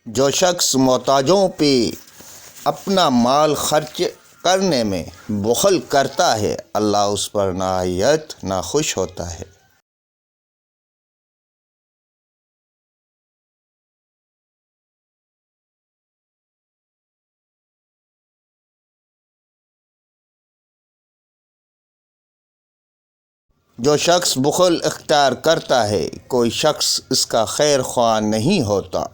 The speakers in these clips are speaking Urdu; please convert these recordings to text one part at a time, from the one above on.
جو شخص محتاجوں پہ اپنا مال خرچ کرنے میں بخل کرتا ہے، اللہ اس پر نہایت ناخوش ہوتا ہے۔ جو شخص بخل اختیار کرتا ہے، کوئی شخص اس کا خیر خواہ نہیں ہوتا۔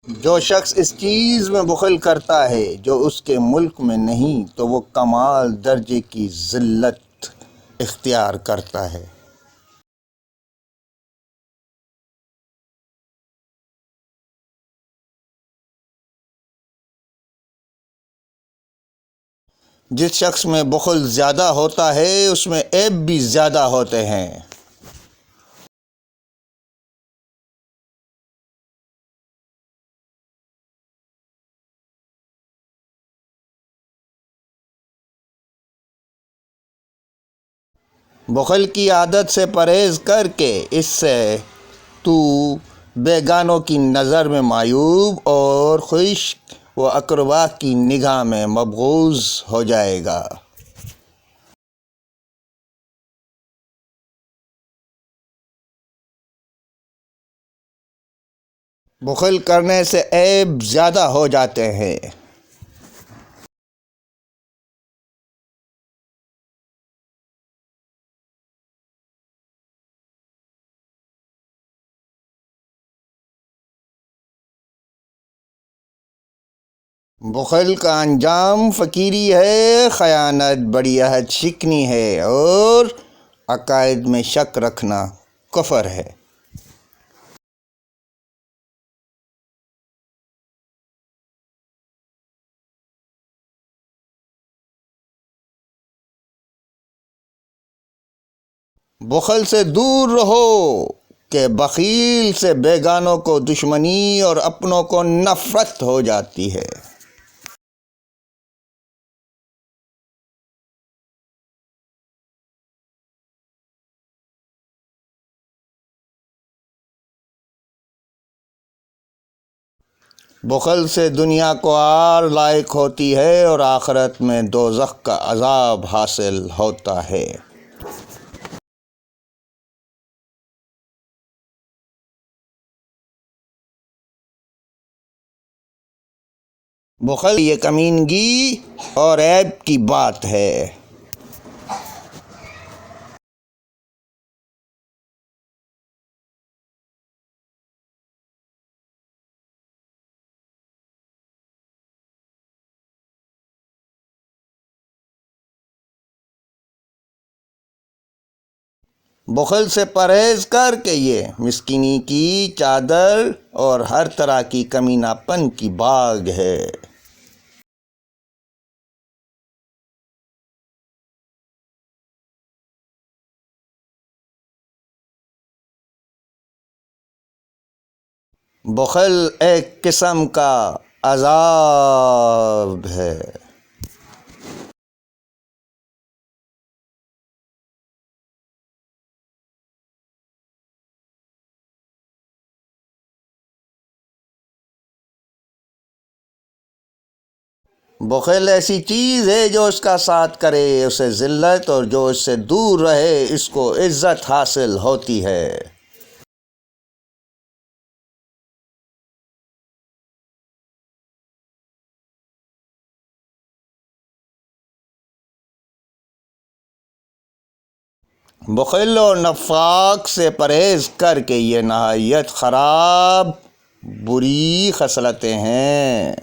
جو شخص اس چیز میں بخل کرتا ہے جو اس کے ملک میں نہیں، تو وہ کمال درجے کی ذلت اختیار کرتا ہے۔ جس شخص میں بخل زیادہ ہوتا ہے اس میں عیب بھی زیادہ ہوتے ہیں۔ بخل کی عادت سے پرہیز کر کے اس سے تو بیگانوں کی نظر میں معیوب اور خوش و اقربا کی نگاہ میں مبغوض ہو جائے گا۔ بخل کرنے سے عیب زیادہ ہو جاتے ہیں۔ بخل کا انجام فقیری ہے، خیانت، بڑی عہد شکنی ہے اور عقائد میں شک رکھنا کفر ہے۔ بخل سے دور رہو کہ بخیل سے بیگانوں کو دشمنی اور اپنوں کو نفرت ہو جاتی ہے۔ بخل سے دنیا کو عار لائق ہوتی ہے اور آخرت میں دوزخ کا عذاب حاصل ہوتا ہے۔ بخل یہ کمینگی اور عیب کی بات ہے۔ بخل سے پرہیز کر کے یہ مسکینی کی چادر اور ہر طرح کی کمینہ پن کی باغ ہے۔ بخل ایک قسم کا عذاب ہے۔ بخل ایسی چیز ہے جو اس کا ساتھ کرے اسے ذلت، اور جو اس سے دور رہے اس کو عزت حاصل ہوتی ہے۔ بخل اور نفاق سے پرہیز کر کے یہ نہایت خراب بری خصلتیں ہیں۔